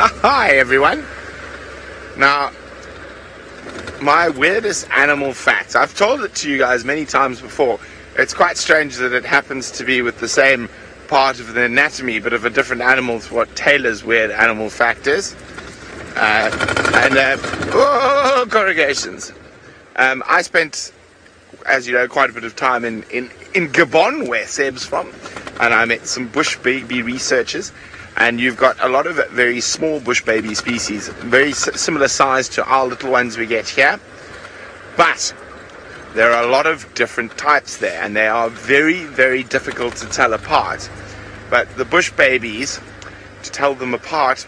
Hi everyone. Now, my weirdest animal fact, I've told it to you guys many times before. It's quite strange that it happens to be with the same part of the anatomy but of a different animal to what Taylor's weird animal fact is. Corrugations. I spent, as you know, quite a bit of time in Gabon, where Seb's from, and I met some bush baby researchers. And you've got a lot of very small bush baby species, very similar size to our little ones we get here. But there are a lot of different types there, and they are very, very difficult to tell apart. But the bush babies, to tell them apart,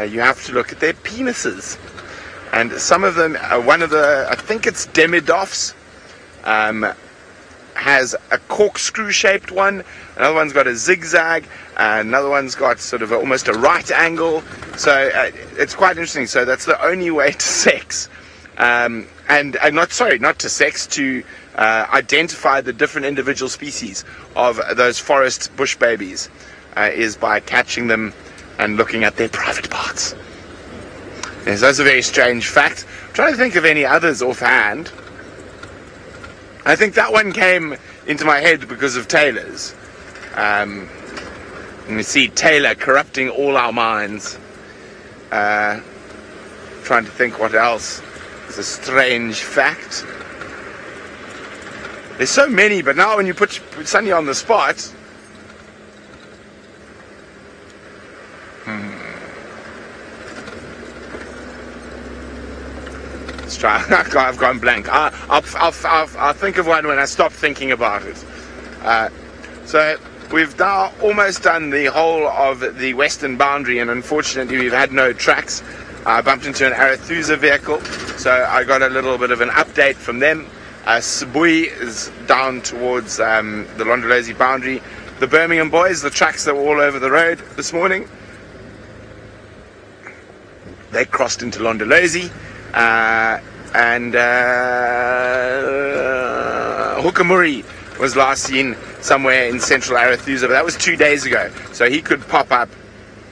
you have to look at their penises. And some of them, I think it's Demidophs, has a corkscrew-shaped one. Another one's got a zigzag. Another one's got sort of almost a right angle. So it's quite interesting. So that's the only way to sex, to identify the different individual species of those forest bush babies, is by catching them and looking at their private parts. Yes, that's a very strange fact. I'm trying to think of any others offhand. I think that one came into my head because of Taylor's. And you see Taylor corrupting all our minds. Trying to think what else is a strange fact. There's so many, but now when you put Sunny on the spot... Let's try. I've gone blank. I'll think of one when I stop thinking about it. So we've now almost done the whole of the western boundary, and unfortunately we've had no tracks. I bumped into an Arethusa vehicle, so I got a little bit of an update from them. Sabi is down towards the Londolozi boundary. The Birmingham boys, the tracks that were all over the road this morning, they crossed into Londolozi. And Hukamuri was last seen somewhere in central Arethusa, but that was 2 days ago, so he could pop up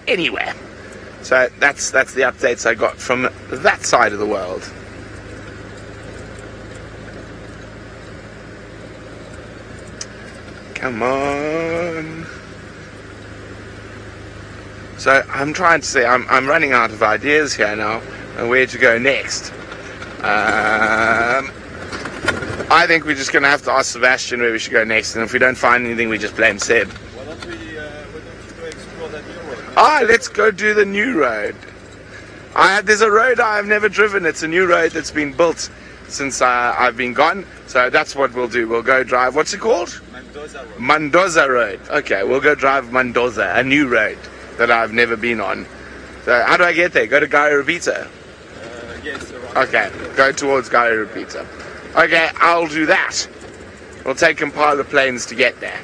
anywhere. So that's the updates I got from that side of the world. Come on. So I'm trying to say, I'm running out of ideas here now, and where to go next. I think we're just going to have to ask Sebastian where we should go next, and if we don't find anything, we just blame Seb. Why don't we go explore that new road? Let's go do the new road. There's a road I've never driven. It's a new road that's been built since I've been gone, so that's what we'll do. We'll go drive, what's it called? Mendoza Road. Mendoza Road. Okay, we'll go drive Mendoza, a new road that I've never been on. So how do I get there? Go to Gary Repeater? Yes, okay, go towards Gary Repeater. Okay, I'll do that. We'll take Impala planes to get there.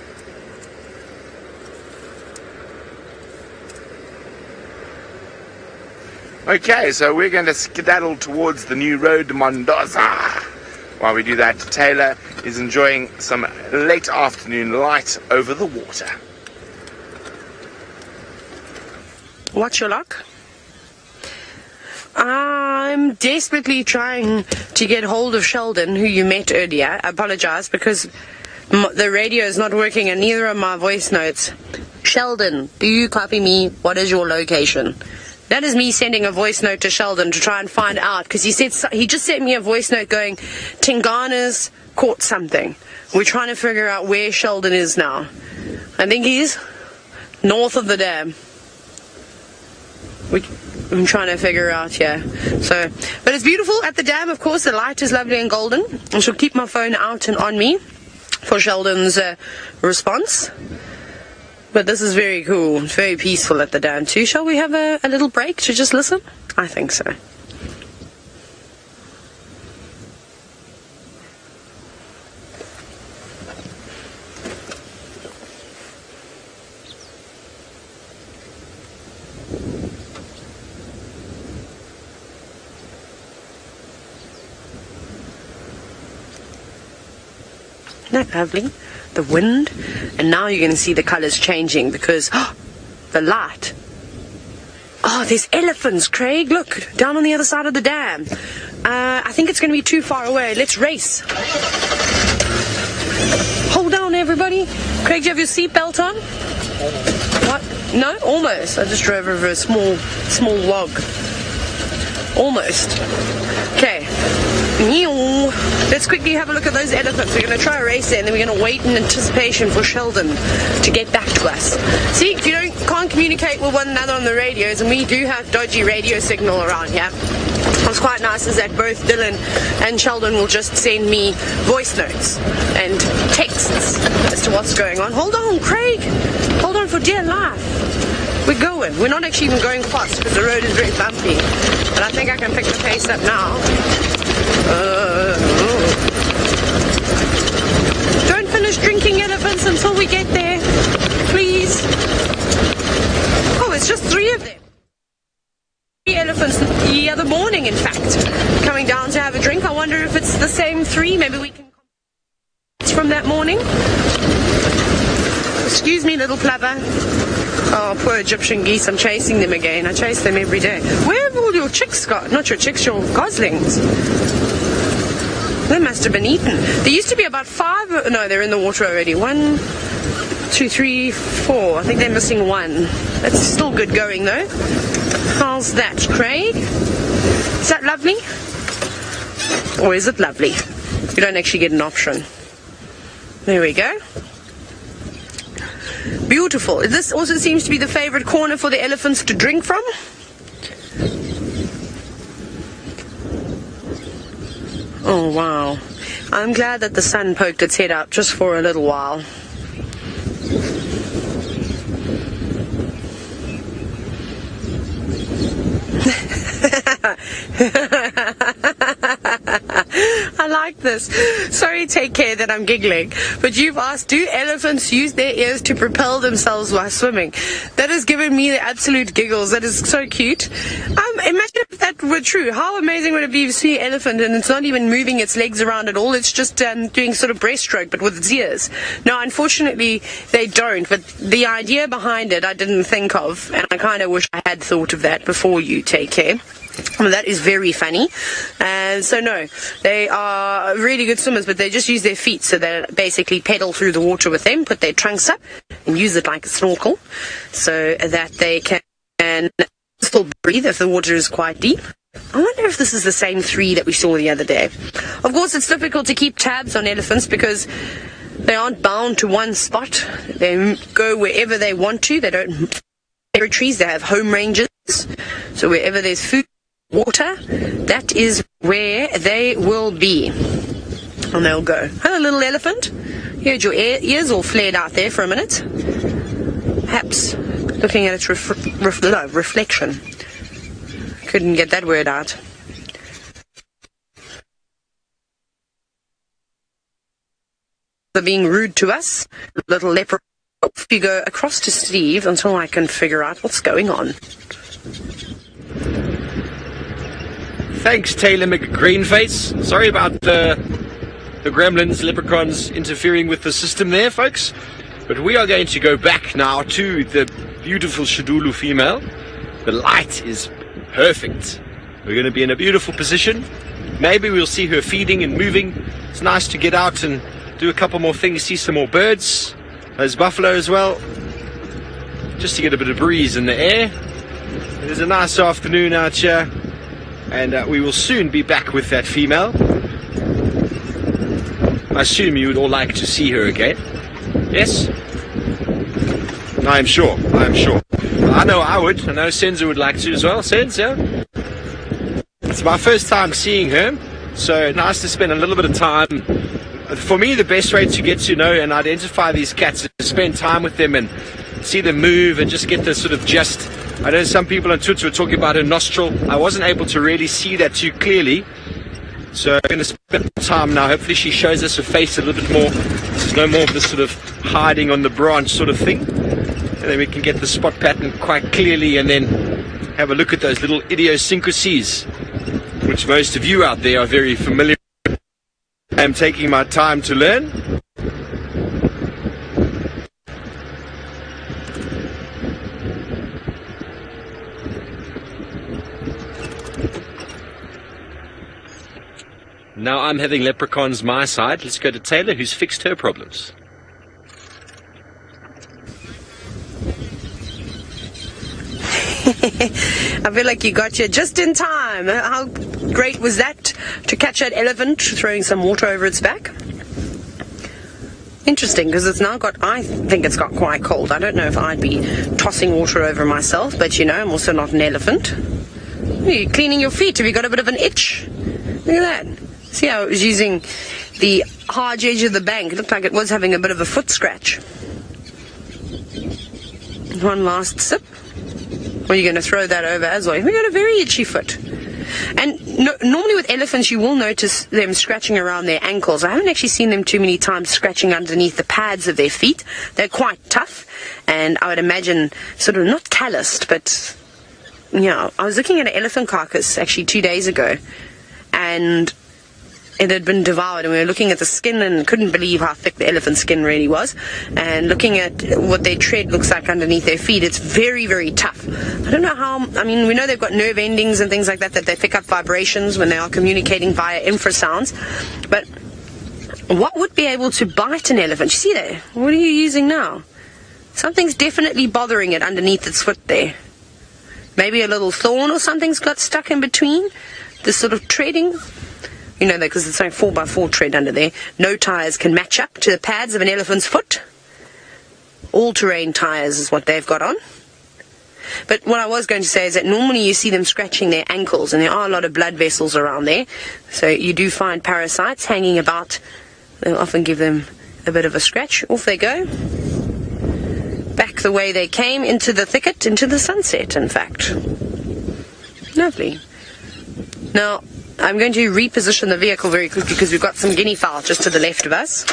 Okay, so we're going to skedaddle towards the new road to Mendoza. While we do that, Taylor is enjoying some late afternoon light over the water. What's your luck? I'm desperately trying to get hold of Sheldon, who you met earlier. I apologize because the radio is not working and neither are my voice notes. Sheldon, do you copy me? What is your location? That is me sending a voice note to Sheldon to try and find out, because he just sent me a voice note going, Tingana's caught something. We're trying to figure out where Sheldon is now. I think he's north of the dam. I'm trying to figure out here. But it's beautiful at the dam, of course. The light is lovely and golden. I shall keep my phone out and on me for Sheldon's response. But this is very cool. It's very peaceful at the dam too. Shall we have a little break to just listen? I think so. Isn't that lovely? The wind, and now you're going to see the colors changing because the light. Oh, there's elephants, Craig. Look, down on the other side of the dam. I think it's going to be too far away. Let's race. Hold on, everybody. Craig, do you have your seatbelt on? What? No? Almost. I just drove over a small log. Almost. Okay. Let's quickly have a look at those elephants. We're going to try a race there, and then we're going to wait in anticipation for Sheldon to get back to us. See, if you can't communicate with one another on the radios, and we do have dodgy radio signal around here, what's quite nice is that both Dylan and Sheldon will just send me voice notes and texts as to what's going on. Hold on, Craig. Hold on for dear life. We're going. We're not actually even going fast because the road is very bumpy. But I think I can pick the pace up now. Don't finish drinking, elephants, until we get there. Please. Oh, it's just 3 of them. 3 elephants the other morning, in fact, coming down to have a drink. I wonder if it's the same 3. Maybe we can... It's from that morning. Excuse me, little plover. Oh, poor Egyptian geese. I'm chasing them again. I chase them every day. Where have all your chicks got? Not your chicks, your goslings. They must have been eaten. There used to be about 5... No, they're in the water already. 1, 2, 3, 4. I think they're missing 1. That's still good going, though. How's that, Craig? Is that lovely? Or is it lovely? You don't actually get an option. There we go. Beautiful. This also seems to be the favorite corner for the elephants to drink from. Oh, wow. I'm glad that the sun poked its head out just for a little while. I like this. Sorry, take care that I'm giggling, but you've asked, do elephants use their ears to propel themselves while swimming? That has given me the absolute giggles. That is so cute. Imagine if that were true. How amazing would it be to see an elephant and it's not even moving its legs around at all? It's just doing sort of breaststroke, but with its ears. No, unfortunately, they don't, but the idea behind it I didn't think of, and I kind of wish I had thought of that before you. Take care. Well, that is very funny. So no, they are really good swimmers, but they just use their feet, so they basically pedal through the water with them, put their trunks up and use it like a snorkel so that they can still breathe if the water is quite deep. I wonder if this is the same 3 that we saw the other day. Of course, it's difficult to keep tabs on elephants because they aren't bound to one spot. They go wherever they want to. They don't territories. They have home ranges. So wherever there's food, water, that is where they will be. And they'll go. Hello, little elephant. You had your ears all flared out there for a minute. Perhaps looking at its reflection. Couldn't get that word out. They're being rude to us. Little leopard. If you go across to Steve until I can figure out what's going on. Thanks, Taylor McGreenface. Sorry about the gremlins, leprechauns interfering with the system there, folks. But we are going to go back now to the beautiful Xidulu female. The light is perfect. We're going to be in a beautiful position. Maybe we'll see her feeding and moving. It's nice to get out and do a couple more things, see some more birds. Those buffalo as well. Just to get a bit of breeze in the air. It is a nice afternoon out here. And we will soon be back with that female. I assume you would all like to see her again. Yes? I am sure. I know I would. I know Senzo would like to as well. Senzo, yeah? It's my first time seeing her. So nice to spend a little bit of time. For me, the best way to get to know and identify these cats is to spend time with them and see them move and just get the sort of gist. I know some people on Twitter were talking about her nostril. I wasn't able to really see that too clearly. So I'm going to spend time now. Hopefully she shows us her face a little bit more. There's no more of this sort of hiding on the branch sort of thing. And then we can get the spot pattern quite clearly and then have a look at those little idiosyncrasies, which most of you out there are very familiar with. I'm taking my time to learn. Now I'm having leprechauns my side. Let's go to Taylor, who's fixed her problems. I feel like you got here just in time. How great was that to catch that elephant throwing some water over its back? Interesting, because it's now got, I think it's got quite cold. I don't know if I'd be tossing water over myself, but you know, I'm also not an elephant. Are you cleaning your feet? Have you got a bit of an itch? Look at that. See how it was using the hard edge of the bank. It looked like it was having a bit of a foot scratch. One last sip. Or you're going to throw that over as well. We've got a very itchy foot. And normally with elephants, you will notice them scratching around their ankles. I haven't actually seen them too many times scratching underneath the pads of their feet. They're quite tough, and I would imagine sort of not calloused, but, you know, I was looking at an elephant carcass actually 2 days ago, and it had been devoured, and we were looking at the skin and couldn't believe how thick the elephant skin really was, and looking at what their tread looks like underneath their feet. It's very, very tough. I don't know how, I mean, we know they've got nerve endings and things like that, that they pick up vibrations when they are communicating via infrasounds, but what would be able to bite an elephant? You see there? What are you using now? Something's definitely bothering it underneath its foot there. Maybe a little thorn or something's got stuck in between this sort of treading. You know, because it's only 4x4 tread under there. No tyres can match up to the pads of an elephant's foot. All-terrain tyres is what they've got on. But what I was going to say is that normally you see them scratching their ankles, and there are a lot of blood vessels around there. So you do find parasites hanging about. They'll often give them a bit of a scratch. Off they go. Back the way they came, into the thicket, into the sunset, in fact. Lovely. Now, I'm going to reposition the vehicle very quickly because we've got some guinea fowl just to the left of us.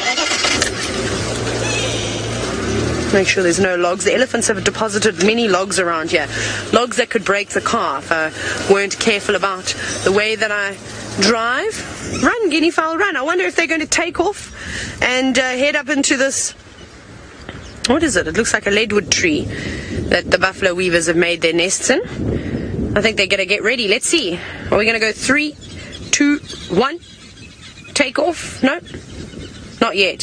Make sure there's no logs. The elephants have deposited many logs around here. Logs that could break the car if I weren't careful about the way that I drive. Run, guinea fowl, run. I wonder if they're going to take off and head up into this... What is it? It looks like a leadwood tree that the buffalo weavers have made their nests in. I think they're going to get ready. Let's see. Are we going to go 3, 2, 1? Take off? No? Not yet.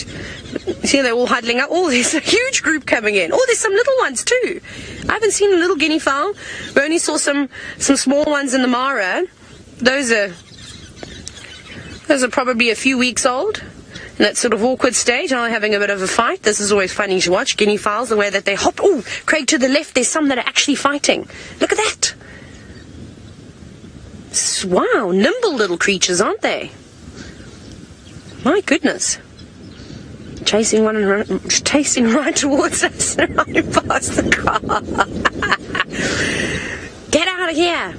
See, they're all huddling up. Oh, there's a huge group coming in. Oh, there's some little ones too. I haven't seen a little guinea fowl. We only saw some small ones in the Mara. Those are probably a few weeks old. In that sort of awkward stage, and I'm having a bit of a fight. This is always funny to watch. Guinea fowls, the way that they hop. Oh, Craig, to the left, there's some that are actually fighting. Look at that. Wow, nimble little creatures, aren't they? My goodness. Chasing right towards us, right past the car. Get out of here,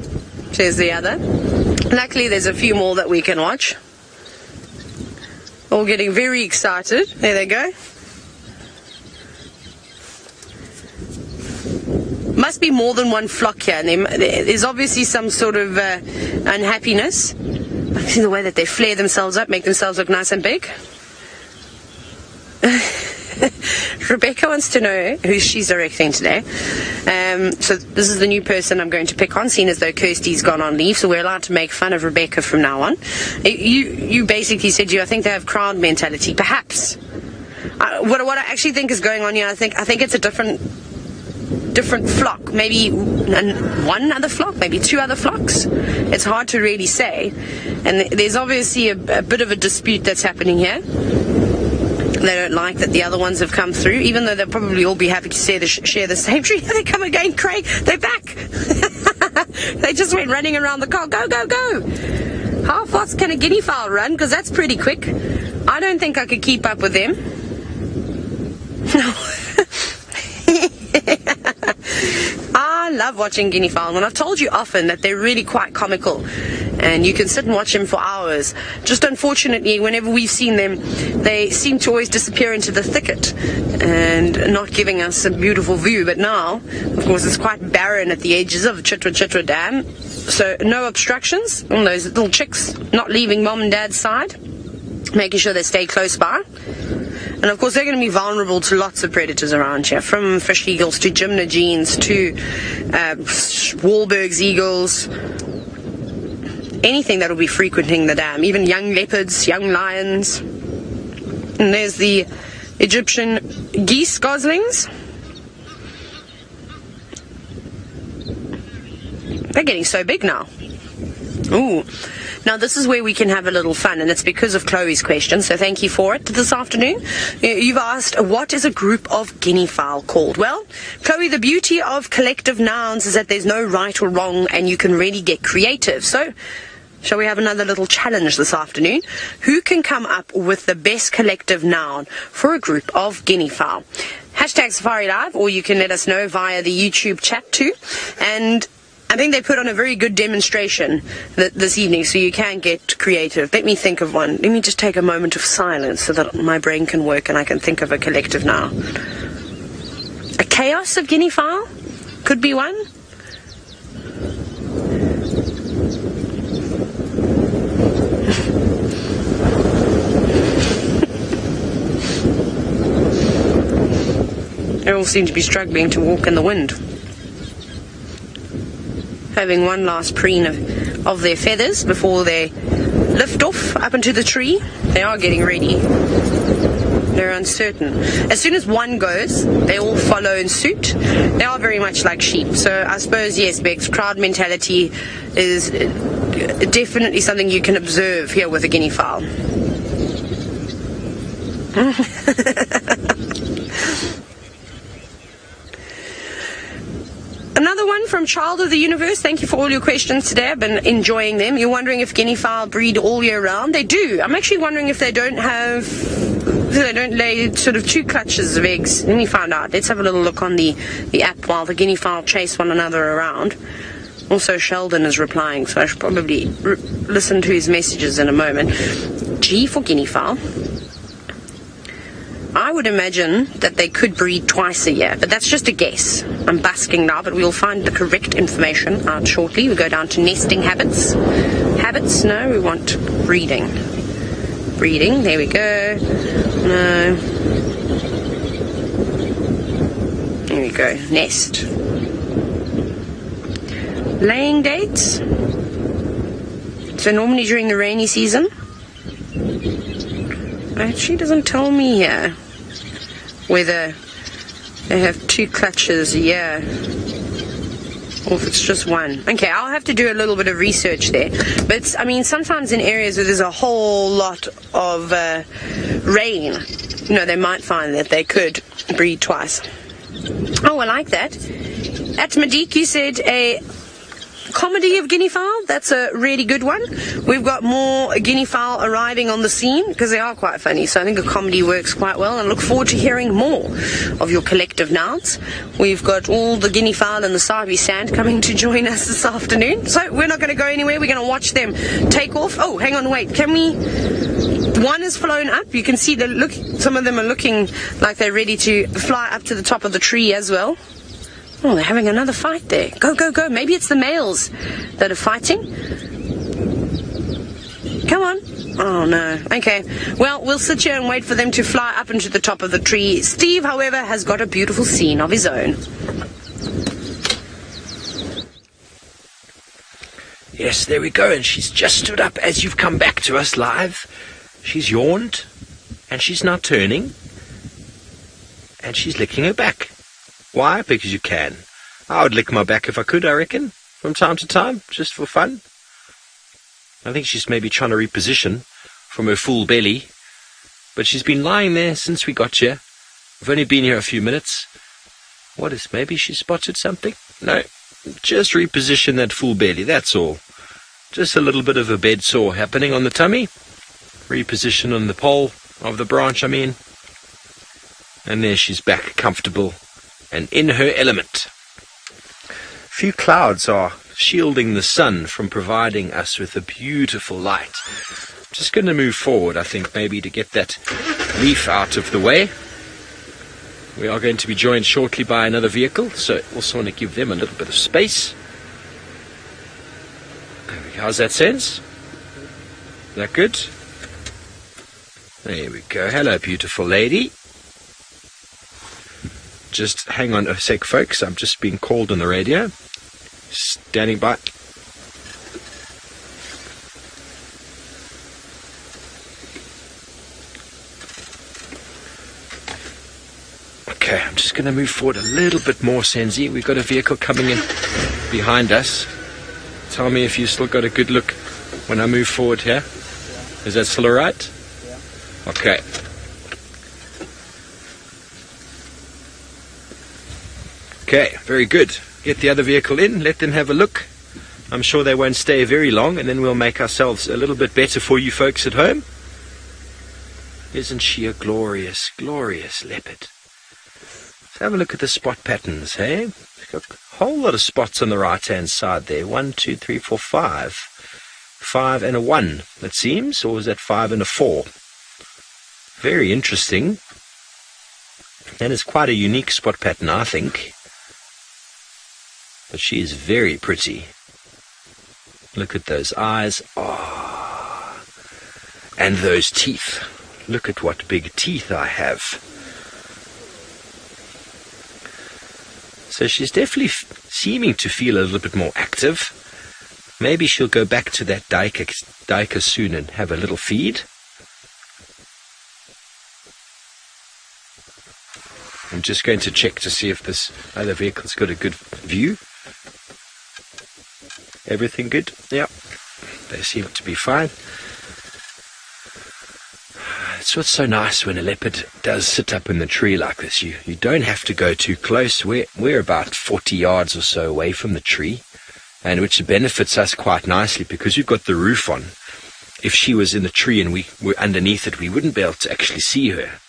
says the other. Luckily, there's a few more that we can watch. All getting very excited. There they go. Must be more than one flock here. And there's obviously some sort of unhappiness. I've seen the way that they flare themselves up, make themselves look nice and big. Rebecca wants to know who she's directing today. So this is the new person I'm going to pick on, seeing as though Kirsty's gone on leave, so we're allowed to make fun of Rebecca from now on. You basically said I think they have crowd mentality. Perhaps. What I actually think is going on here, I think it's a different flock. Maybe one other flock, maybe two other flocks. It's hard to really say. And there's obviously a bit of a dispute that's happening here. They don't like that the other ones have come through, even though they'll probably all be happy to share the same tree. They come again, Craig. They're back. They just went running around the car. Go, go, go. How fast can a guinea fowl run? Because that's pretty quick. I don't think I could keep up with them. No. I love watching guinea fowl, and I've told you often that they're really quite comical, and you can sit and watch them for hours. Just unfortunately, whenever we've seen them, they seem to always disappear into the thicket and not giving us a beautiful view. But now, of course, it's quite barren at the edges of the Chitwa Dam, so no obstructions. All those little chicks not leaving mom and dad's side, making sure they stay close by. And of course they're going to be vulnerable to lots of predators around here, from fish eagles to gymnogenes to Wahlberg's eagles. anything that will be frequenting the dam, even young leopards, young lions. And there's the Egyptian geese goslings. They're getting so big now. Ooh. Now this is where we can have a little fun, and it's because of Chloe's question, so thank you for it this afternoon. You've asked, what is a group of guinea fowl called? Well, Chloe, the beauty of collective nouns is that there's no right or wrong, and you can really get creative. So, shall we have another little challenge this afternoon? Who can come up with the best collective noun for a group of guinea fowl? Hashtag Safari Live, or you can let us know via the YouTube chat too. And I think they put on a very good demonstration this evening, so you can get creative. Let me think of one. Let me just take a moment of silence so that my brain can work and I can think of a collective now. A chaos of guinea fowl could be one. They all seem to be struggling to walk in the wind. Having one last preen of their feathers before they lift off up into the tree. They are getting ready. They're uncertain. As soon as one goes, they all follow in suit. They are very much like sheep. So I suppose, yes, Bex, crowd mentality is definitely something you can observe here with a guinea fowl. Another one from Child of the Universe. Thank you for all your questions today. I've been enjoying them. You're wondering if guinea fowl breed all year round. They do. I'm actually wondering if they don't lay sort of 2 clutches of eggs. Let me find out. Let's have a little look on the app while the guinea fowl chase one another around. Also, Sheldon is replying, so I should probably listen to his messages in a moment. G for guinea fowl. I would imagine that they could breed twice a year, but that's just a guess. I'm basking now, but we'll find the correct information out shortly. We go down to nesting habits. Habits? No, we want breeding. Breeding, there we go. No. There we go, nest. Laying dates. So normally during the rainy season. Actually doesn't tell me here whether they have 2 clutches a year or if it's just one. Okay, I'll have to do a little bit of research there. But, I mean, sometimes in areas where there's a whole lot of rain, you know, they might find that they could breed twice. Oh, I like that. At Madik, you said a comedy of guinea fowl. That's a really good one. We've got more guinea fowl arriving on the scene because they are quite funny, so I think a comedy works quite well, and I look forward to hearing more of your collective nouns. We've got all the guinea fowl and the Sabi sand coming to join us this afternoon, so we're not going to go anywhere. We're going to watch them take off. Oh, hang on, wait, can we... One has flown up. You can see some of them are looking like they're ready to fly up to the top of the tree as well. Oh, they're having another fight there. Go, go, go. Maybe it's the males that are fighting. Come on. Oh, no. Okay. Well, we'll sit here and wait for them to fly up into the top of the tree. Steve, however, has got a beautiful scene of his own. Yes, there we go. And she's just stood up as you've come back to us live. She's yawned. And she's now turning. And she's licking her back. Why? Because you can. I would lick my back if I could, I reckon, from time to time, just for fun. I think she's maybe trying to reposition from her full belly. But she's been lying there since we got here. We've only been here a few minutes. What is, maybe she spotted something? No, just reposition that full belly, that's all. Just a little bit of a bed sore happening on the tummy. Reposition on the pole of the branch, I mean. And there she's back, comfortable and in her element. Few clouds are shielding the sun from providing us with a beautiful light. Just going to move forward, I think, maybe to get that leaf out of the way. We are going to be joined shortly by another vehicle, so I also want to give them a little bit of space. How's that sense? Is that good? There we go. Hello, beautiful lady. Just hang on a sec, folks. I'm just being called on the radio. Standing by. going to move forward a little bit more, Senzi. We've got a vehicle coming in behind us. Tell me if you still got a good look when I move forward here. Is that still alright? Yeah. Okay. Okay, very good. Get the other vehicle in, let them have a look. I'm sure they won't stay very long, and then we'll make ourselves a little bit better for you folks at home. Isn't she a glorious, glorious leopard? Let's have a look at the spot patterns, hey? Got a whole lot of spots on the right-hand side there. 1, 2, 3, 4, 5. 5 and a 1, it seems. Or is that 5 and a 4? Very interesting. That is quite a unique spot pattern, I think. But she is very pretty. Look at those eyes. Oh. And those teeth. Look at what big teeth I have. So she's definitely seeming to feel a little bit more active. Maybe she'll go back to that duiker soon and have a little feed. I'm just going to check to see if this other vehicle's got a good view. Everything good? Yeah. They seem to be fine. It's what's so nice when a leopard does sit up in the tree like this. You don't have to go too close. We're about 40 yards or so away from the tree, and which benefits us quite nicely because we've got the roof on. If she was in the tree and we were underneath it, we wouldn't be able to actually see her.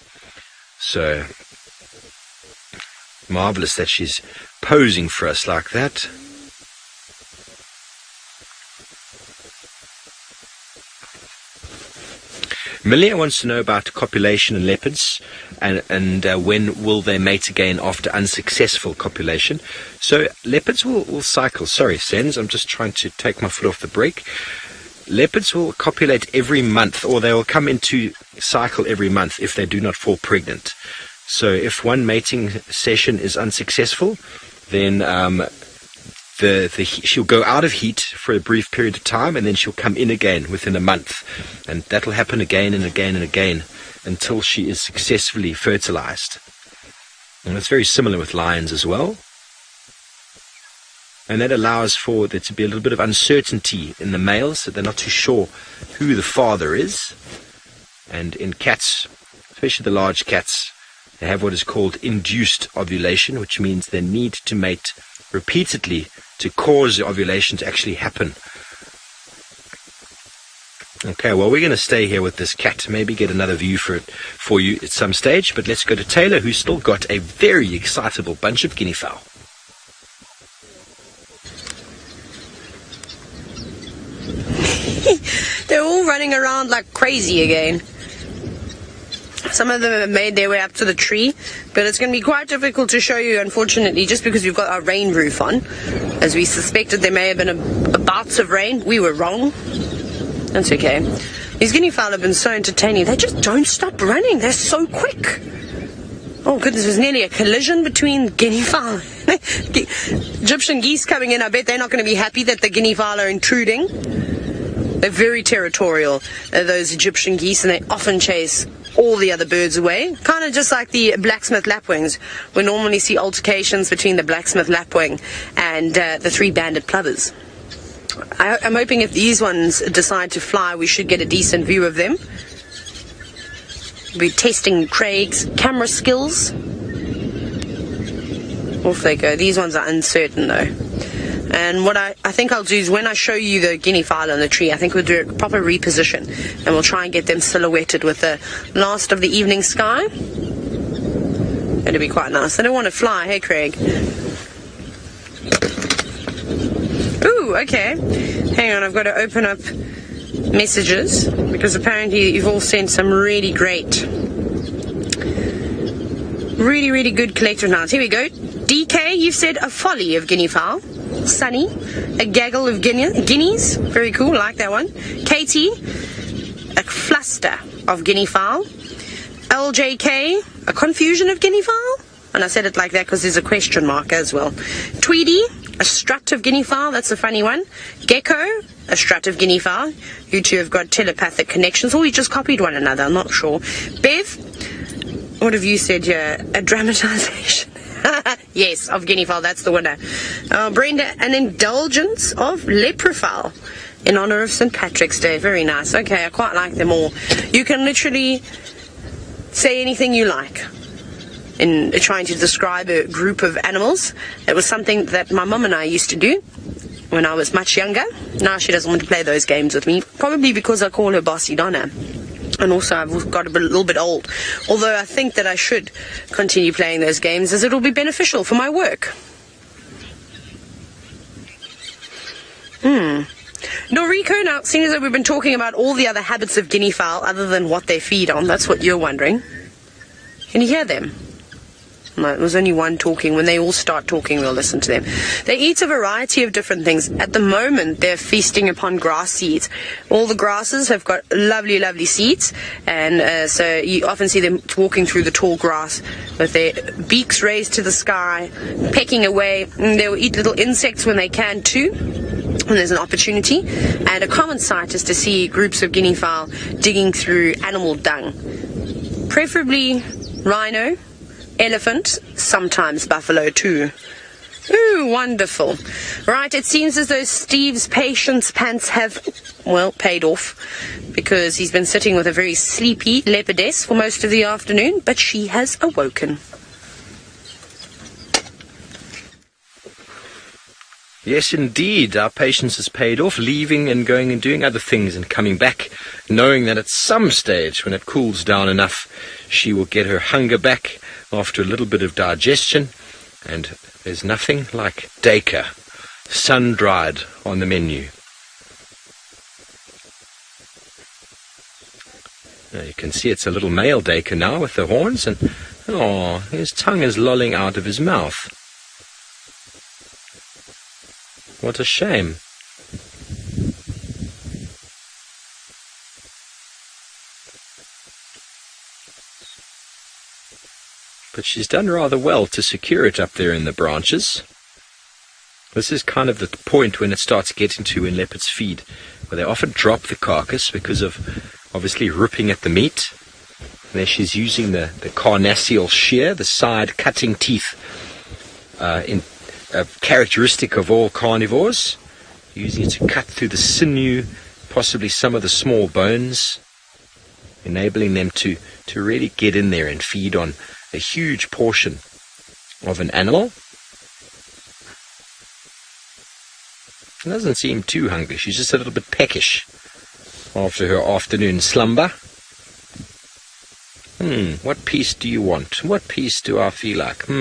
So marvelous that she's posing for us like that. Milia wants to know about copulation in leopards and when will they mate again after unsuccessful copulation. So leopards will cycle. Sorry, Sens, I'm just trying to take my foot off the brake. Leopards will copulate every month, or they will come into cycle every month if they do not fall pregnant. So if one mating session is unsuccessful, then she'll go out of heat for a brief period of time, and then she'll come in again within a month. And that'll happen again and again and again until she is successfully fertilized. And it's very similar with lions as well. And that allows for there to be a little bit of uncertainty in the males, so they're not too sure who the father is. And in cats, especially the large cats, they have what is called induced ovulation, which means they need to mate repeatedly to cause the ovulation to actually happen. Okay, well, we're going to stay here with this cat, maybe get another view for you at some stage, but let's go to Taylor, who's still got a very excitable bunch of guinea fowl. They're all running around like crazy again. Some of them have made their way up to the tree, but it's going to be quite difficult to show you, unfortunately, just because we've got our rain roof on. As we suspected there may have been a bouts of rain. We were wrong. That's okay. These guinea fowl have been so entertaining. They just don't stop running. They're so quick. Oh, goodness, there's nearly a collision between guinea fowl. Egyptian geese coming in. I bet they're not going to be happy that the guinea fowl are intruding. They're very territorial, those Egyptian geese, and they often chase all the other birds away. Kind of just like the blacksmith lapwings. We normally see altercations between the blacksmith lapwing and the three-banded plovers. I'm hoping if these ones decide to fly, we should get a decent view of them. We'll be testing Craig's camera skills. Off they go. These ones are uncertain, though. And what I think I'll do is when I show you the guinea fowl on the tree, I think we'll do a proper reposition, and we'll try and get them silhouetted with the last of the evening sky. It'll be quite nice. They don't want to fly, hey Craig? Ooh, okay. Hang on, I've got to open up messages, because apparently you've all sent some really great, really good collector notes. Here we go. DK, you've said a folly of guinea fowl. Sunny, a gaggle of guineas. Very cool, like that one. Katie, a fluster of guinea fowl. LJK, a confusion of guinea fowl. And I said it like that because there's a question mark as well. Tweedy, a strut of guinea fowl. That's a funny one. Gecko, a strut of guinea fowl. You two have got telepathic connections, or you just copied one another, I'm not sure. Bev, what have you said here? A dramatization. Yes, of guinea fowl, that's the winner. Brenda, an indulgence of leprofowl in honor of St. Patrick's Day. Very nice. Okay, I quite like them all. You can literally say anything you like in trying to describe a group of animals. It was something that my mum and I used to do when I was much younger. Now she doesn't want to play those games with me, probably because I call her Bossy Donna. And also I've got a little bit old. Although I think that I should continue playing those games, as it'll be beneficial for my work. Noriko, now, seeing as though we've been talking about all the other habits of guinea fowl other than what they feed on, that's what you're wondering. Can you hear them? No, there's only one talking. When they all start talking, we'll listen to them. They eat a variety of different things. At the moment, they're feasting upon grass seeds. All the grasses have got lovely, lovely seeds, and so you often see them walking through the tall grass with their beaks raised to the sky, pecking away. They'll eat little insects when they can too, when there's an opportunity. And a common sight is to see groups of guinea fowl digging through animal dung, preferably rhino, elephant, sometimes buffalo too. Ooh, wonderful. Right, it seems as though Steve's patience pants have, well, paid off, because he's been sitting with a very sleepy leopardess for most of the afternoon, but she has awoken. Yes, indeed, our patience has paid off, leaving and going and doing other things and coming back, knowing that at some stage, when it cools down enough, she will get her hunger back after a little bit of digestion, and there's nothing like deka, sun-dried, on the menu. Now you can see it's a little male deka now with the horns, and oh, his tongue is lolling out of his mouth. What a shame. But she's done rather well to secure it up there in the branches. This is kind of the point when it starts getting to when leopards feed, where they often drop the carcass because of obviously ripping at the meat. There she's using the carnassial shear, the side cutting teeth, characteristic of all carnivores, using it to cut through the sinew, possibly some of the small bones, enabling them to really get in there and feed on a huge portion of an animal. She doesn't seem too hungry. She's just a little bit peckish after her afternoon slumber. What piece do you want? What piece do I feel like? I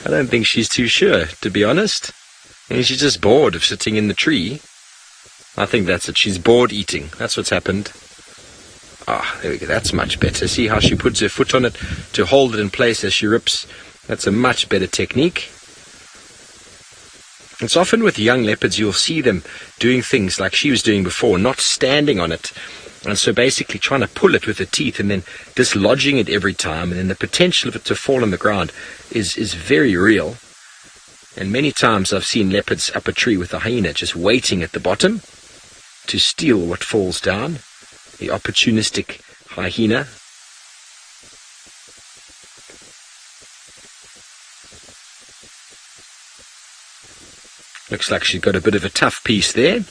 don't think she's too sure, to be honest. I mean, she's just bored of sitting in the tree. I think that's it. She's bored eating. That's what's happened. There we go. That's much better. See how she puts her foot on it to hold it in place as she rips. That's a much better technique. It's often with young leopards you'll see them doing things like she was doing before, not standing on it. And so basically trying to pull it with her teeth and then dislodging it every time. And then the potential of it to fall on the ground is very real. And many times I've seen leopards up a tree with a hyena just waiting at the bottom to steal what falls down. The opportunistic hyena. Looks like she's got a bit of a tough piece there.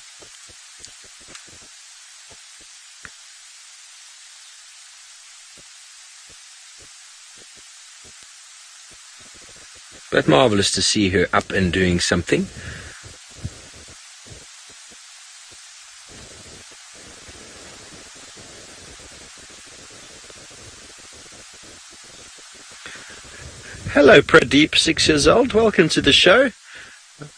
But marvellous to see her up and doing something. Hello Pradeep, 6 years old. Welcome to the show.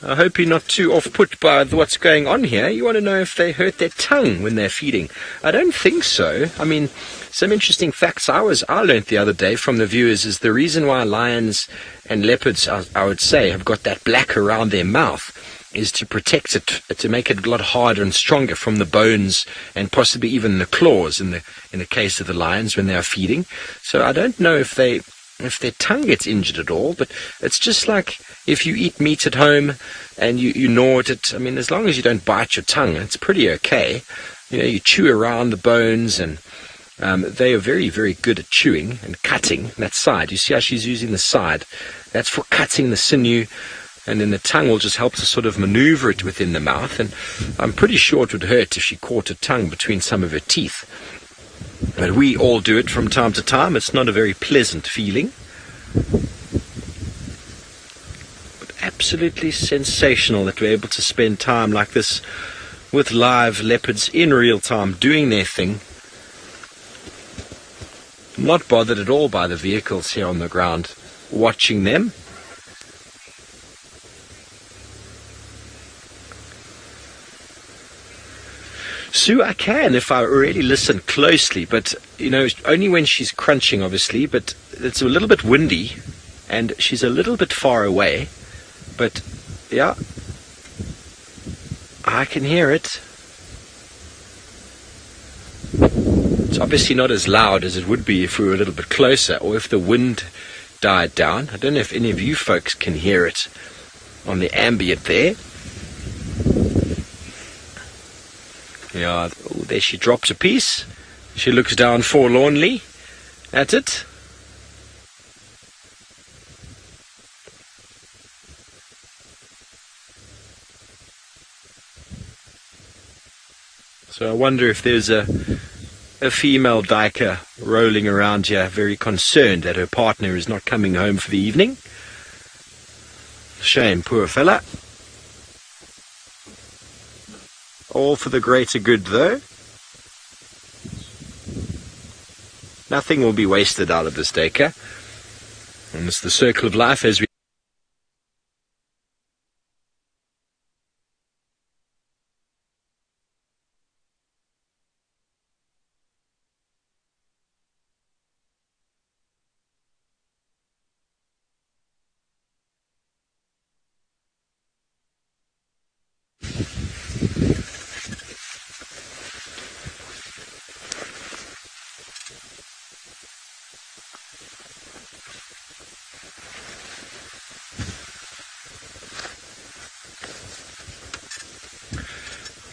I hope you're not too off-put by what's going on here. You want to know if they hurt their tongue when they're feeding. I don't think so. I mean, some interesting facts I learned the other day from the viewers is the reason why lions and leopards, I would say, have got that black around their mouth is to protect it, to make it a lot harder and stronger from the bones and possibly even the claws in the case of the lions when they are feeding. So I don't know if their tongue gets injured at all, but it's just like if you eat meat at home and you gnaw at it. I mean, as long as you don't bite your tongue, it's pretty okay. You know, you chew around the bones and They are very, very good at chewing and cutting that side. You see how she's using the side? That's for cutting the sinew, and then the tongue will just help to sort of maneuver it within the mouth. And I'm pretty sure it would hurt if she caught a tongue between some of her teeth. But we all do it from time to time. It's not a very pleasant feeling. But absolutely sensational that we're able to spend time like this with live leopards in real time, doing their thing. Not bothered at all by the vehicles here on the ground, watching them. Sue, I can if I really listen closely, but, you know, only when she's crunching, obviously, but it's a little bit windy, and she's a little bit far away, but, yeah, I can hear it. It's obviously not as loud as it would be if we were a little bit closer, or if the wind died down. I don't know if any of you folks can hear it on the ambient there. Yeah, oh, there she drops a piece. She looks down forlornly at it. So I wonder if there's a female duiker rolling around here, very concerned that her partner is not coming home for the evening. Shame, poor fella. All for the greater good, though. Nothing will be wasted out of this duiker. And it's the circle of life as we...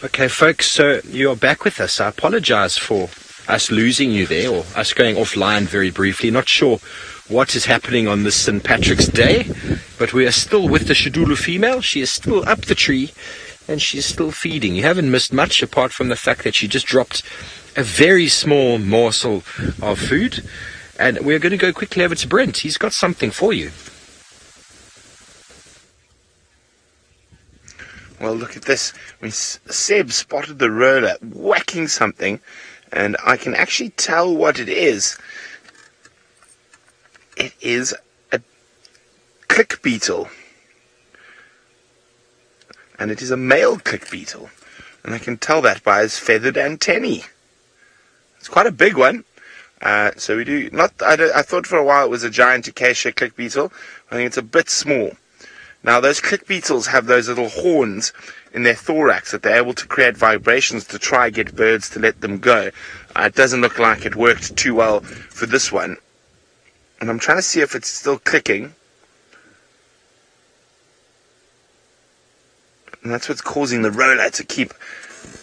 Okay, folks, so you're back with us. I apologize for us losing you there, or us going offline very briefly. Not sure what is happening on this St. Patrick's Day, but we are still with the Xidulu female. She is still up the tree, and she is still feeding. You haven't missed much, apart from the fact that she just dropped a very small morsel of food. And we're going to go quickly over to Brent. He's got something for you. Well, look at this. Seb spotted the roller whacking something, and I can actually tell what it is. It is a click beetle. And it is a male click beetle. And I can tell that by his feathered antennae. It's quite a big one. So we do not. I thought for a while it was a giant acacia click beetle. I think it's a bit small. Now, those click beetles have those little horns in their thorax that they're able to create vibrations to try get birds to let them go. It doesn't look like it worked too well for this one. And I'm trying to see if it's still clicking. And that's what's causing the roller to keep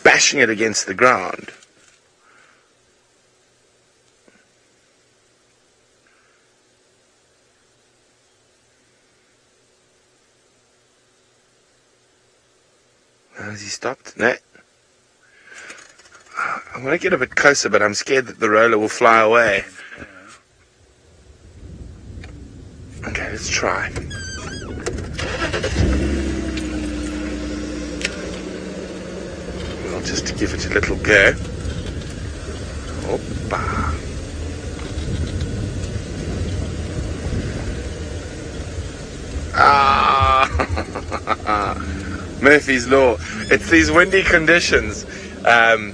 bashing it against the ground. Has he stopped? No. I want to get a bit closer, but I'm scared that the roller will fly away. Okay, let's try. Well, just to give it a little go. Hoppa. Ah! Murphy's Law. It's these windy conditions. Well,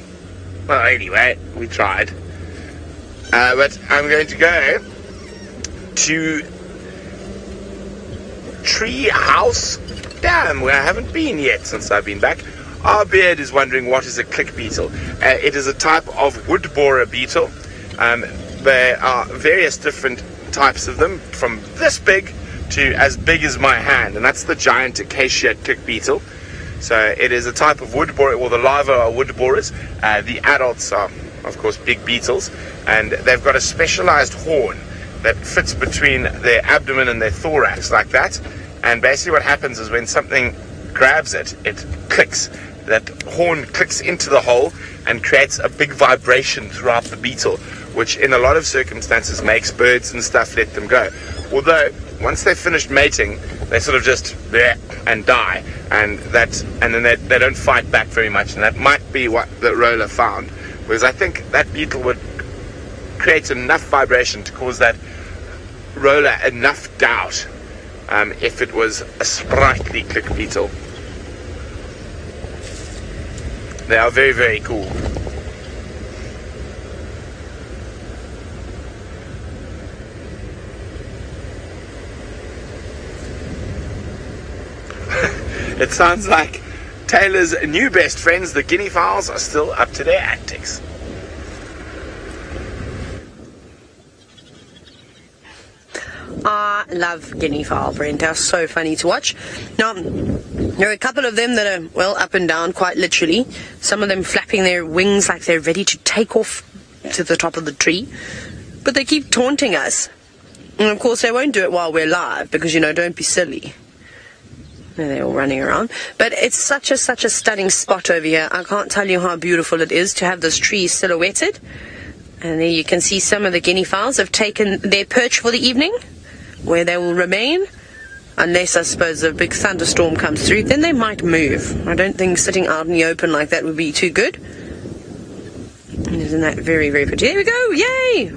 anyway, we tried. But I'm going to go to Tree House Dam, where I haven't been yet since I've been back. Our beard is wondering what is a click beetle. It is a type of wood borer beetle. There are various different types of them, from this big to as big as my hand, and that's the giant acacia click beetle. So it is a type of wood borer. Well, the larvae are wood borers. The adults are of course, big beetles, and they've got a specialized horn that fits between their abdomen and their thorax like that. And basically what happens is when something grabs it, it clicks. That horn clicks into the hole and creates a big vibration throughout the beetle, which in a lot of circumstances makes birds and stuff let them go. Although once they've finished mating, they sort of just bleh and die, and then they don't fight back very much. And that might be what the roller found, because I think that beetle would create enough vibration to cause that roller enough doubt if it was a sprightly click beetle. They are very, very cool. It sounds like Taylor's new best friends, the guinea fowls, are still up to their antics. I love guinea fowl, Brent. They're so funny to watch. Now, there are a couple of them that are, well, up and down, quite literally. Some of them flapping their wings like they're ready to take off to the top of the tree. But they keep taunting us. And, of course, they won't do it while we're live because, don't be silly. They're all running around. But it's such a stunning spot over here. I can't tell you how beautiful it is to have this tree silhouetted. And there you can see some of the guinea fowls have taken their perch for the evening, where they will remain, unless, I suppose, a big thunderstorm comes through. Then they might move. I don't think sitting out in the open like that would be too good. Isn't that very, very pretty? There we go! Yay!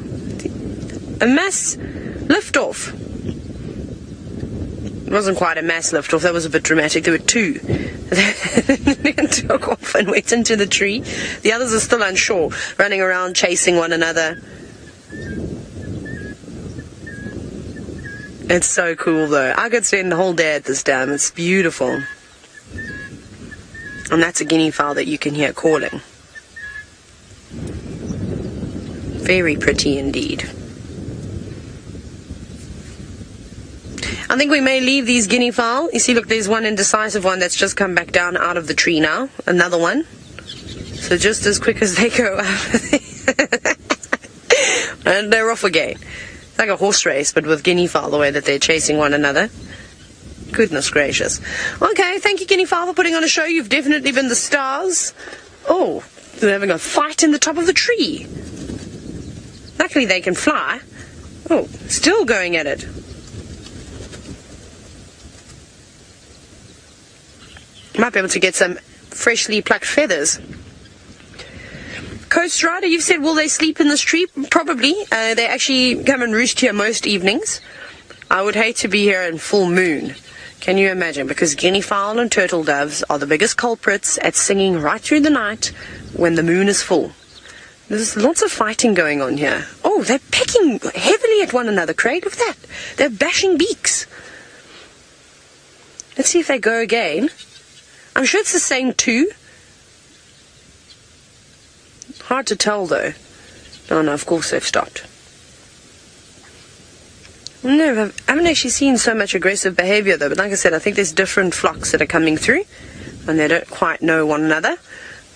A mass liftoff. It wasn't quite a mass liftoff. That was a bit dramatic. There were two. They took off and went into the tree. The others are still unsure, running around chasing one another. It's so cool, though. I could spend the whole day at this dam. It's beautiful. And that's a guinea fowl that you can hear calling. Very pretty indeed. I think we may leave these guinea fowl. You see, look, there's one indecisive one that's just come back down out of the tree now. Another one. So just as quick as they go up. And they're off again. It's like a horse race, but with guinea fowl, the way that they're chasing one another. Goodness gracious. Okay, thank you, guinea fowl, for putting on a show. You've definitely been the stars. Oh, they're having a fight in the top of the tree. Luckily they can fly. Oh, still going at it. Might be able to get some freshly plucked feathers. Coast Rider, you've said, will they sleep in this tree? Probably. They actually come and roost here most evenings. I would hate to be here in full moon. Can you imagine? Because guinea fowl and turtle doves are the biggest culprits at singing right through the night when the moon is full. There's lots of fighting going on here. Oh, they're pecking heavily at one another, Craig. Look at that. They're bashing beaks. Let's see if they go again. I'm sure it's the same two. Hard to tell, though. Oh, no, of course they've stopped. No, I haven't actually seen so much aggressive behavior, though. But like I said, I think there's different flocks that are coming through, and they don't quite know one another.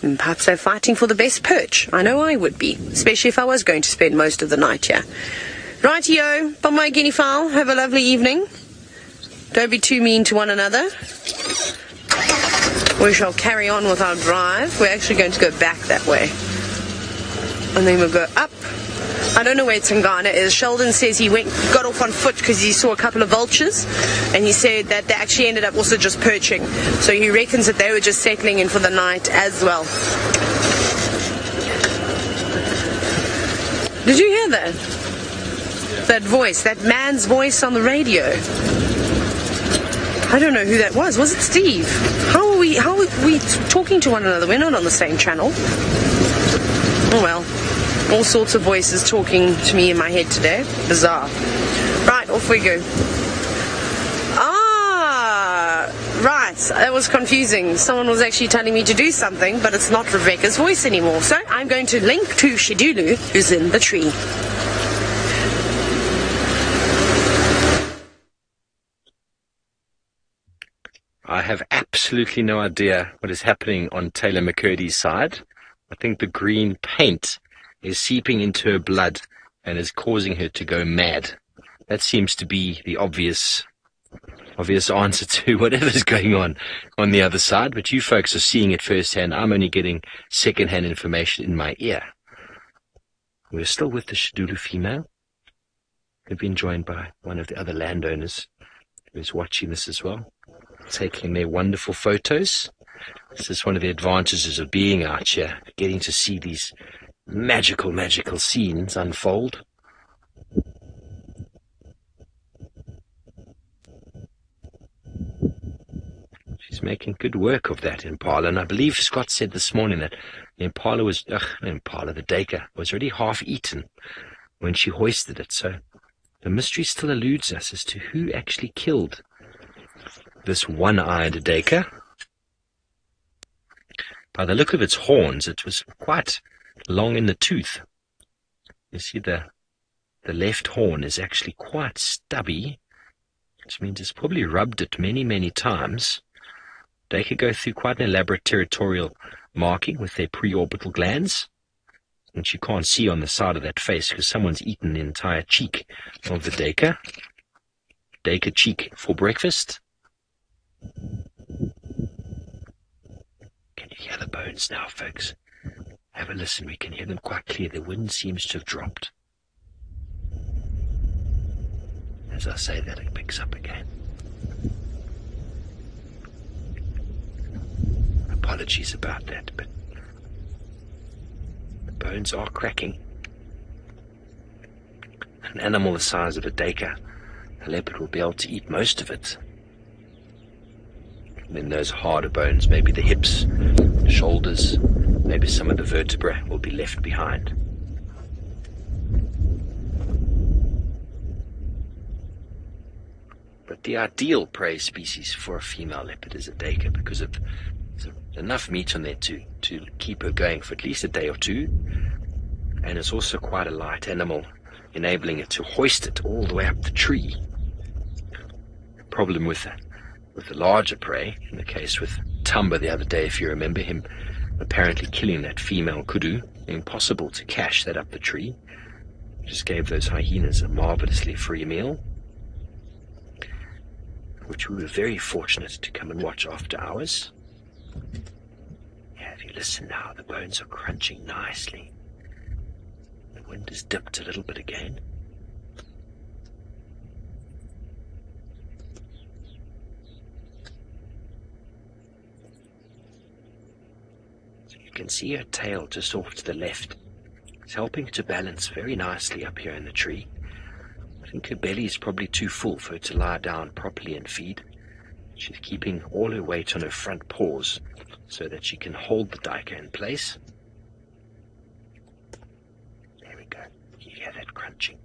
And perhaps they're fighting for the best perch. I know I would be, especially if I was going to spend most of the night here. Rightio, bye my guinea fowl. Have a lovely evening. Don't be too mean to one another. We shall carry on with our drive. We're actually going to go back that way. And then we'll go up. I don't know where Tangana is. Sheldon says he got off on foot because he saw a couple of vultures. And he said that they actually ended up also just perching. So he reckons that they were just settling in for the night as well. Did you hear that? Yeah. That voice, that man's voice on the radio. I don't know who that was. Was it Steve? How are we talking to one another? We're not on the same channel. Oh well. All sorts of voices talking to me in my head today. Bizarre. Right, off we go. Right. That was confusing. Someone was actually telling me to do something, but it's not Rebecca's voice anymore. So I'm going to link to Xidulu, who's in the tree. I have absolutely no idea what is happening on Taylor McCurdy's side. I think the green paint is seeping into her blood and is causing her to go mad. That seems to be the obvious answer to whatever's going on the other side, but you folks are seeing it firsthand. I'm only getting second-hand information in my ear. We're still with the Xidulu female. We've been joined by one of the other landowners who's watching this as well, taking their wonderful photos. This is one of the advantages of being out here, getting to see these magical scenes unfold. She's making good work of that impala, and I believe Scott said this morning that the impala was, the duiker was already half eaten when she hoisted it, so the mystery still eludes us as to who actually killed this one-eyed duiker. By the look of its horns, it was quite long in the tooth. You see the left horn is actually quite stubby, which means it's probably rubbed it many times. They could go through quite an elaborate territorial marking with their preorbital glands, which you can't see on the side of that face because someone's eaten the entire cheek of the duiker. Duiker cheek for breakfast. Can you hear the bones now, folks? Have a listen, we can hear them quite clear. The wind seems to have dropped. As I say that, it picks up again. Apologies about that, but the bones are cracking. An animal the size of a duiker, a leopard will be able to eat most of it. And then those harder bones, maybe the hips, shoulders, maybe some of the vertebrae will be left behind. But the ideal prey species for a female leopard is a duiker because of enough meat on there to keep her going for at least a day or two, and it's also quite a light animal, enabling it to hoist it all the way up the tree. The problem with the larger prey, in the case with Tamba the other day, if you remember him apparently killing that female kudu, impossible to cache that up the tree. Just gave those hyenas a marvelously free meal, which we were very fortunate to come and watch after hours. Yeah, if you listen now, the bones are crunching nicely. The wind has dipped a little bit again. So you can see her tail just off to the left. It's helping to balance very nicely up here in the tree. I think her belly is probably too full for her to lie down properly and feed. She's keeping all her weight on her front paws so that she can hold the duiker in place. There we go. You hear that crunching.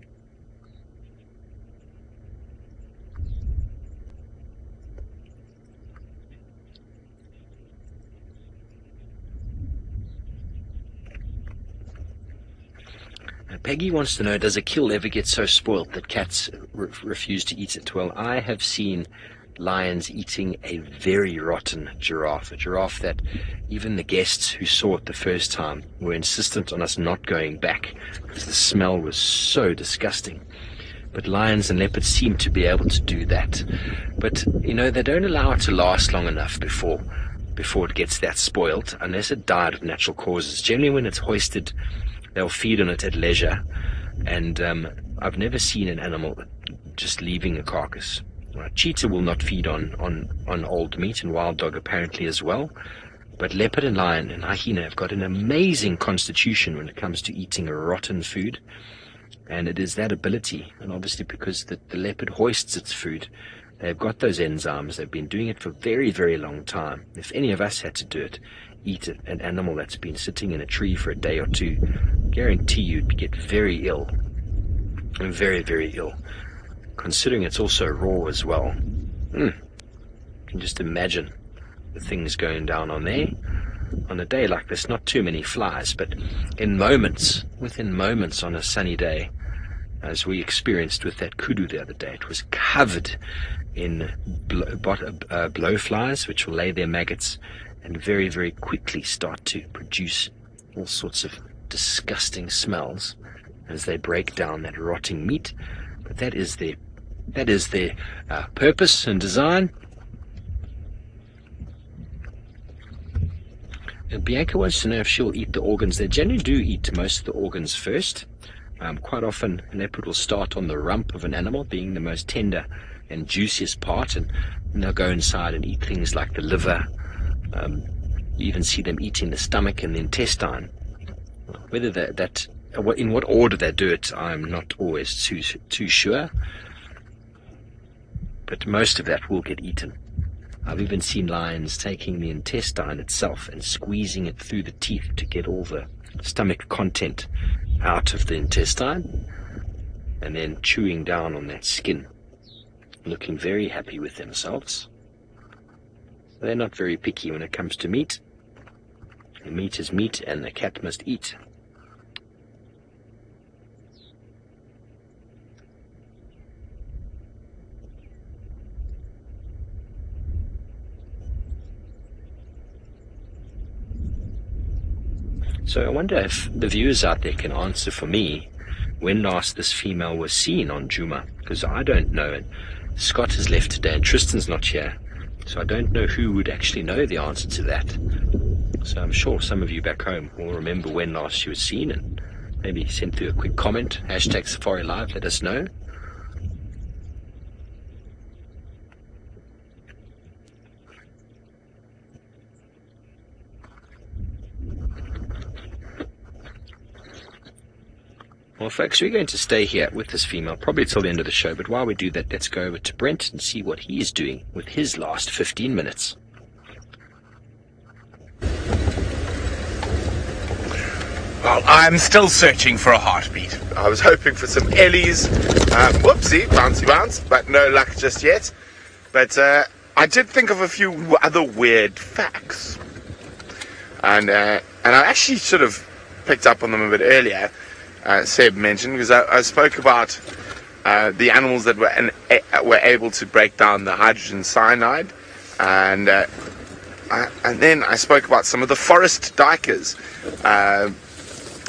Now, Peggy wants to know, does a kill ever get so spoilt that cats refuse to eat it? Well, I have seen lions eating a very rotten giraffe, a giraffe that even the guests who saw it the first time were insistent on us not going back because the smell was so disgusting. But lions and leopards seem to be able to do that. But, you know, they don't allow it to last long enough before it gets that spoiled, unless it died of natural causes. Generally, when it's hoisted, they'll feed on it at leisure, and I've never seen an animal just leaving a carcass. Cheetah will not feed on old meat, and wild dog apparently as well. But leopard and lion and hyena have got an amazing constitution when it comes to eating rotten food. And it is that ability, and obviously because the leopard hoists its food, they've got those enzymes. They've been doing it for a very long time. If any of us had to do it, eat an animal that's been sitting in a tree for a day or two, guarantee you'd get very ill. And very ill. Considering it's also raw as well. You can just imagine the things going down on there. On a day like this, not too many flies, but within moments on a sunny day, as we experienced with that kudu the other day, it was covered in blowflies, which will lay their maggots and very quickly start to produce all sorts of disgusting smells as they break down that rotting meat. But that is their purpose and design. And Bianca wants to know if she'll eat the organs. They generally do eat most of the organs first. Quite often, leopard will start on the rump of an animal, being the most tender and juiciest part, and they'll go inside and eat things like the liver. You even see them eating the stomach and the intestine. Whether in what order they do it, I'm not always too sure. But most of that will get eaten. I've even seen lions taking the intestine itself and squeezing it through the teeth to get all the stomach content out of the intestine, and then chewing down on that skin, looking very happy with themselves. They're not very picky when it comes to meat. The meat is meat, and the cat must eat. So I wonder if the viewers out there can answer for me when last this female was seen on Djuma, because I don't know, and Scott has left today and Tristan's not here, so I don't know who would actually know the answer to that. So I'm sure some of you back home will remember when last she was seen, and maybe send through a quick comment, #SafariLive, let us know. Well, folks, we're going to stay here with this female probably till the end of the show, but while we do that, let's go over to Brent and see what he is doing with his last 15 minutes. Well, I'm still searching for a heartbeat. I was hoping for some Ellies. Whoopsie, bouncy bounce, but no luck just yet. But I did think of a few other weird facts. And I actually should have picked up on them a bit earlier. Seb mentioned, because I spoke about the animals that were able to break down the hydrogen cyanide, and then I spoke about some of the forest duikers,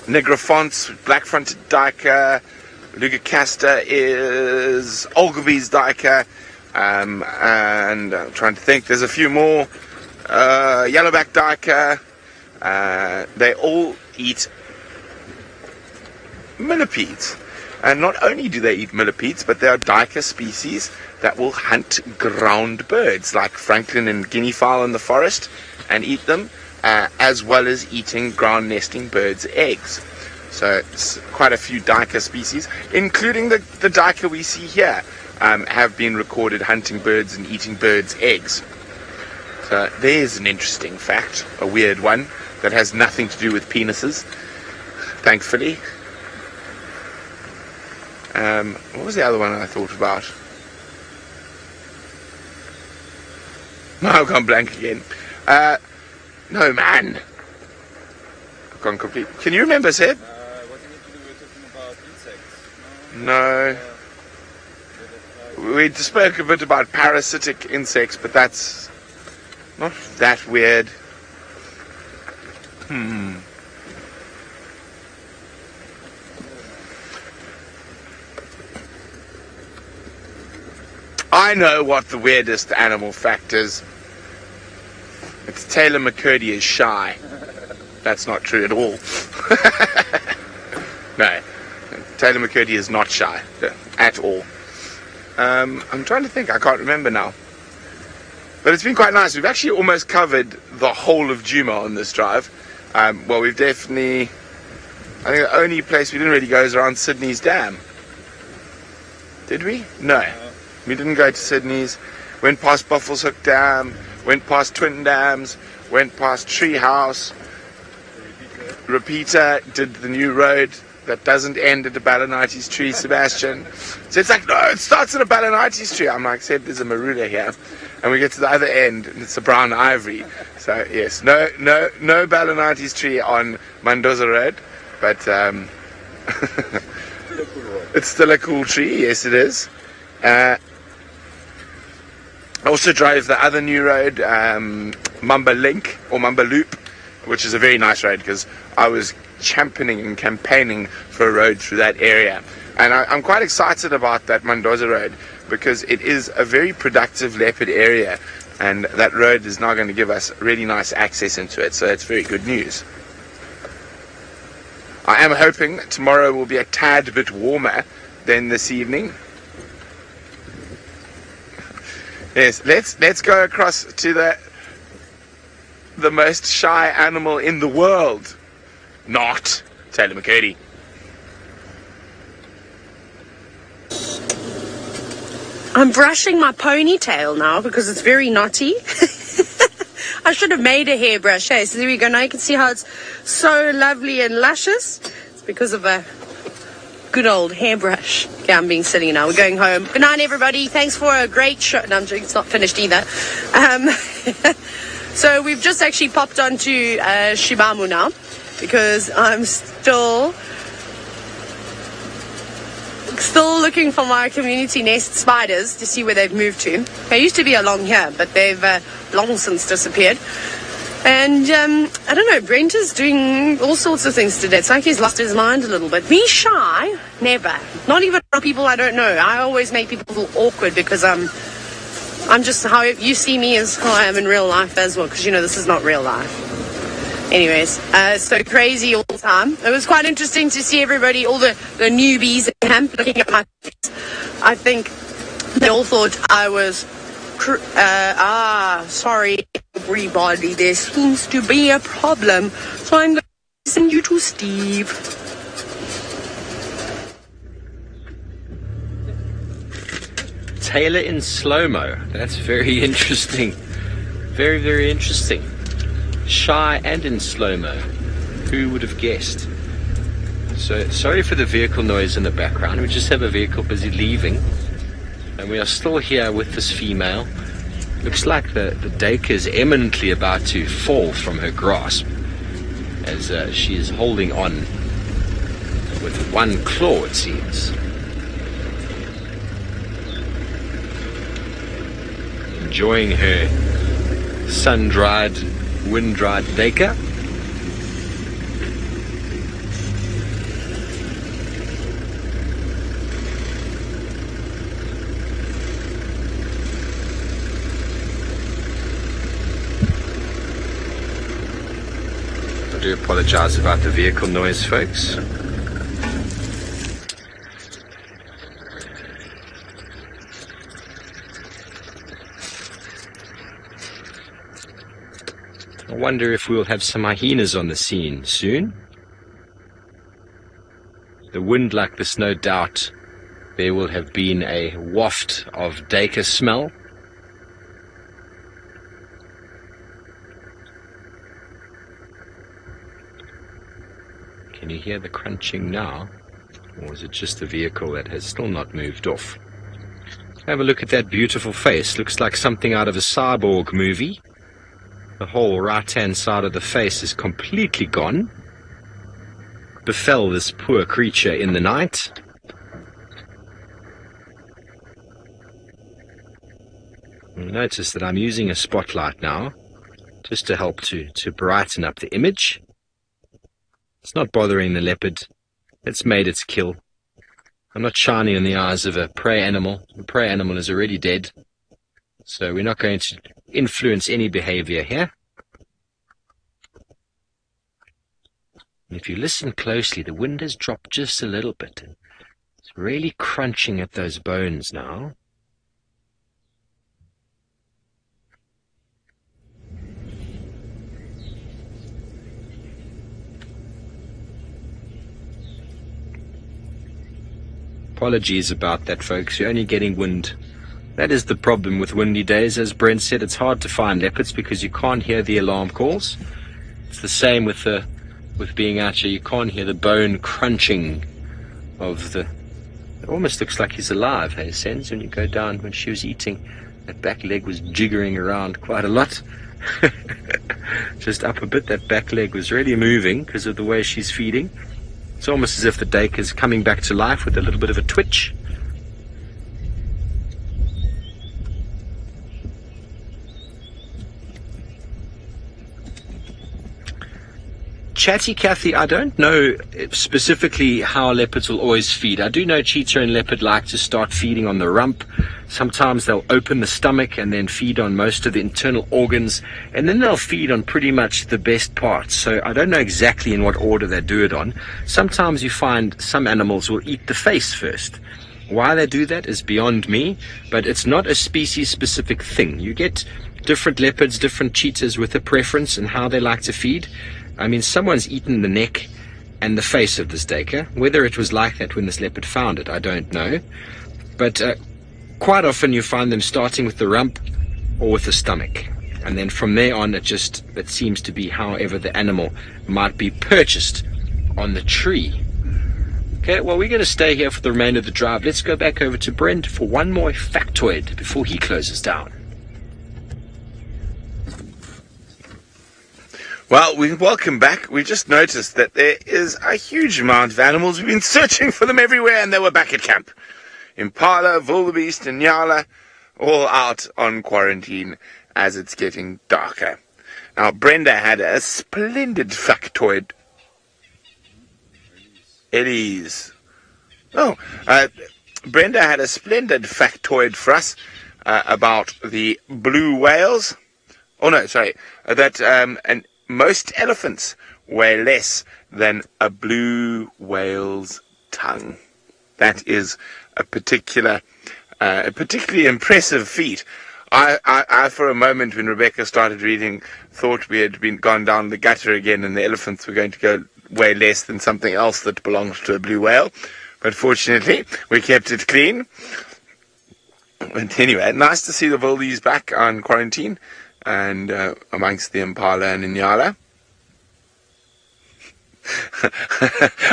Negrofonts, black-fronted duiker, Lugacasta is Olgabee's duiker, and I'm trying to think. There's a few more. Yellowback duiker. They all eat millipedes, and not only do they eat millipedes, but there are duiker species that will hunt ground birds like francolin and guinea fowl in the forest and eat them, as well as eating ground nesting birds' eggs. So it's quite a few duiker species, including the duiker we see here, have been recorded hunting birds and eating birds' eggs. So there's an interesting fact, a weird one that has nothing to do with penises, thankfully. What was the other one I thought about? No, I've gone blank again. No, man. I've gone complete. Can you remember, Seb? Wasn't it we were talking about insects? No. We spoke a bit about parasitic insects, but that's not that weird. I know what the weirdest animal fact is. It's Taylor McCurdy is shy. That's not true at all. No, Taylor McCurdy is not shy at all. I'm trying to think. I can't remember now. But it's been quite nice. We've actually almost covered the whole of Djuma on this drive. Well, we've definitely... I think the only place we didn't really go is around Sydney's Dam. Did we? No. We didn't go to Sydney's. Went past Buffelshoek Dam. Went past Twin Dams. Went past Treehouse. Repeater. Did the new road that doesn't end at the Balanites tree, Sebastian. So it's like, no, it starts at a Balanites tree. I'm like, Seb, there's a marula here. And we get to the other end, and it's a brown ivory. So, yes, no Balanites tree on Mendoza Road. But it's still a cool tree. Yes, it is. I also drove the other new road, Mamba Link or Mamba Loop, which is a very nice road because I was championing and campaigning for a road through that area. And I'm quite excited about that Mandoza road, because it is a very productive leopard area, and that road is now going to give us really nice access into it, so it's very good news. I am hoping tomorrow will be a tad bit warmer than this evening. Yes, let's go across to the most shy animal in the world. Not Taylor McCurdy. I'm brushing my ponytail now because it's very knotty. I should have made a hairbrush. Hey, so there we go. Now you can see how it's so lovely and luscious. It's because of a good old hairbrush. Okay, I'm being silly now. We're going home. Good night, everybody. Thanks for a great show. No, I'm joking. It's not finished either. So we've just actually popped onto Shibamu now, because I'm still looking for my community nest spiders to see where they've moved to. They used to be along here, but they've long since disappeared. And I don't know, Brent is doing all sorts of things today. It's like he's lost his mind a little bit. Me shy? Never. Not even from people I don't know. I always make people feel awkward because I'm just how you see me is how I am in real life as well, because you know this is not real life. Anyways, so crazy all the time. It was quite interesting to see everybody, all the newbies at camp, looking at my face. I think they all thought I was, sorry everybody, there seems to be a problem. So I'm going to send you to Steve. Taylor in slow-mo. That's very interesting. Very, very interesting. Shy and in slow-mo. Who would have guessed? So sorry for the vehicle noise in the background. We just have a vehicle busy leaving, and we are still here with this female. Looks like the dacre is eminently about to fall from her grasp, as she is holding on with one claw, it seems. Enjoying her sun-dried, wind-dried dacre. I do apologize about the vehicle noise, folks. I wonder if we'll have some hyenas on the scene soon. The wind like this, no doubt, there will have been a waft of dacre smell. Can you hear the crunching now? Or is it just the vehicle that has still not moved off? Have a look at that beautiful face. Looks like something out of a cyborg movie. The whole right-hand side of the face is completely gone. Befell this poor creature in the night. You'll notice that I'm using a spotlight now, just to help to brighten up the image. It's not bothering the leopard. It's made its kill. I'm not shining in the eyes of a prey animal. The prey animal is already dead. So we're not going to influence any behavior here. And if you listen closely, the wind has dropped just a little bit. It's really crunching at those bones now. Apologies about that, folks. You're only getting wind. That is the problem with windy days. As Brent said, it's hard to find leopards because you can't hear the alarm calls. It's the same with being out here. You can't hear the bone crunching of the... It almost looks like he's alive, hey, Sens, when you go down. When she was eating, that back leg was jiggering around quite a lot. Just up a bit, that back leg was really moving because of the way she's feeding. It's almost as if the dacre is coming back to life with a little bit of a twitch. Chatty Cathy, I don't know specifically how leopards will always feed. I do know cheetah and leopard like to start feeding on the rump. Sometimes they'll open the stomach and then feed on most of the internal organs, and then they'll feed on pretty much the best parts. So I don't know exactly in what order they do it on. Sometimes you find some animals will eat the face first. Why they do that is beyond me, but it's not a species-specific thing. You get different leopards, different cheetahs with a preference and how they like to feed. I mean, someone's eaten the neck and the face of this duiker. Whether it was like that when this leopard found it, I don't know. But quite often you find them starting with the rump or with the stomach. And then from there on, it seems to be however the animal might be purchased on the tree. Okay, well, we're going to stay here for the remainder of the drive. Let's go back over to Brent for one more factoid before he closes down. Well, welcome back. We just noticed that there is a huge amount of animals. We've been searching for them everywhere, and they were back at camp. Impala, wildebeest, and nyala, all out on quarantine as it's getting darker. Now, Brenda had a splendid factoid. Elise. Brenda had a splendid factoid for us about the blue whales. Oh, no, sorry. And most elephants weigh less than a blue whale's tongue. That is a particularly impressive feat. I, for a moment, when Rebecca started reading, thought we had gone down the gutter again and the elephants were going to go weigh less than something else that belongs to a blue whale. But fortunately, we kept it clean. But anyway, nice to see the wildies back on quarantine and amongst the impala and inyala.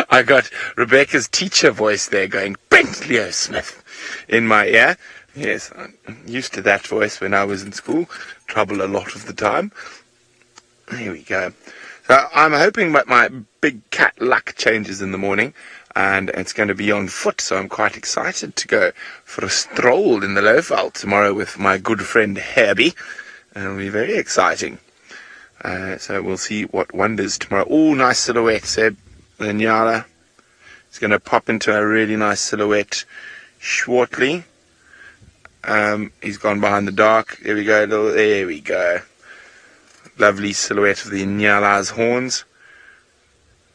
I got Rebecca's teacher voice there going, Brent Leo Smith, in my ear. Yes, I'm used to that voice when I was in school. Trouble a lot of the time. Here we go. So I'm hoping that my big cat luck changes in the morning, and it's going to be on foot, so I'm quite excited to go for a stroll in the Leopard tomorrow with my good friend Herbie. It'll be very exciting. So we'll see what wonders tomorrow. Oh, nice silhouette, Seb. The nyala. It's going to pop into a really nice silhouette shortly. He's gone behind the dark. There we go. There we go. Lovely silhouette of the nyala's horns.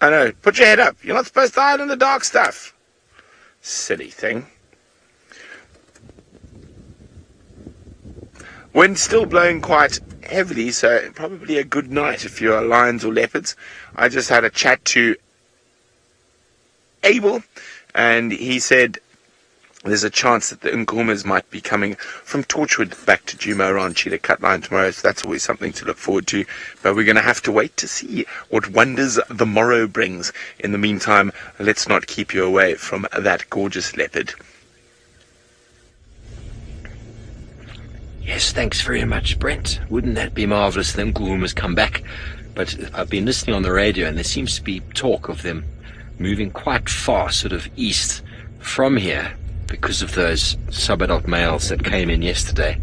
I know. Put your head up. You're not supposed to hide in the dark stuff. Silly thing. Wind still blowing quite heavily, so probably a good night if you're lions or leopards. I just had a chat to Abel, and he said there's a chance that the Nkuhumas might be coming from Torchwood back to Djuma around Cheetah Cut Line tomorrow, so that's always something to look forward to. But we're going to have to wait to see what wonders the morrow brings. In the meantime, let's not keep you away from that gorgeous leopard. Yes, thanks very much, Brent. Wouldn't that be marvellous if the Nkuhumas come back? But I've been listening on the radio, and there seems to be talk of them moving quite far, sort of east from here, because of those sub-adult males that came in yesterday.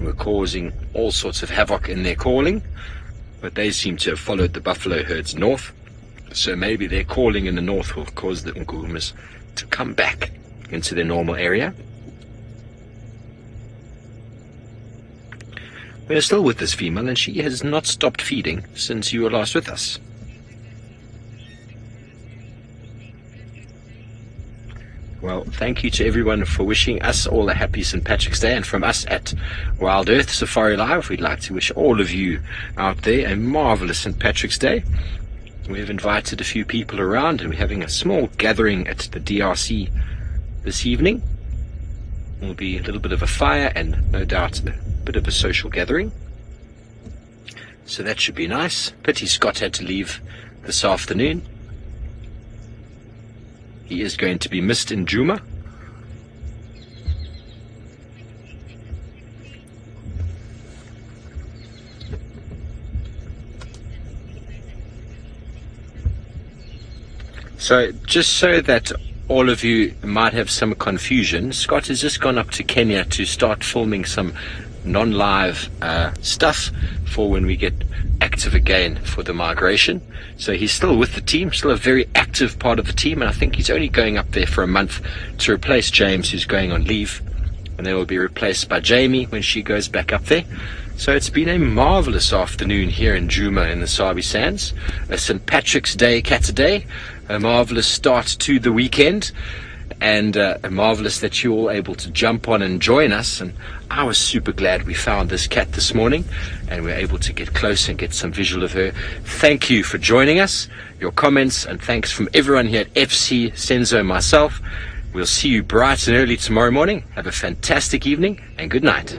Were causing all sorts of havoc in their calling, but they seem to have followed the buffalo herds north. So maybe their calling in the north will cause the Nkuhumas to come back into their normal area. We're still with this female, and she has not stopped feeding since you were last with us. Well, thank you to everyone for wishing us all a happy St. Patrick's Day, and from us at Wild Earth Safari Live, we'd like to wish all of you out there a marvellous St. Patrick's Day. We've invited a few people around, and we're having a small gathering at the DRC this evening. There'll be a little bit of a fire and no doubt a bit of a social gathering. So that should be nice. Pity Scott had to leave this afternoon. He is going to be missed in Djuma. So, just so that all of you might have some confusion, Scott has just gone up to Kenya to start filming some non-live stuff for when we get active again for the migration. So he's still with the team, still a very active part of the team, and I think he's only going up there for a month to replace James, who's going on leave, and then will be replaced by Jamie when she goes back up there. So it's been a marvelous afternoon here in Djuma in the Sabi Sands. A St. Patrick's Day Catterday, a marvelous start to the weekend, and marvelous that you're all able to jump on and join us. And I was super glad we found this cat this morning and we're able to get close and get some visual of her. Thank you for joining us, your comments, and thanks from everyone here at FC, Senzo, myself. We'll see you bright and early tomorrow morning. Have a fantastic evening and good night.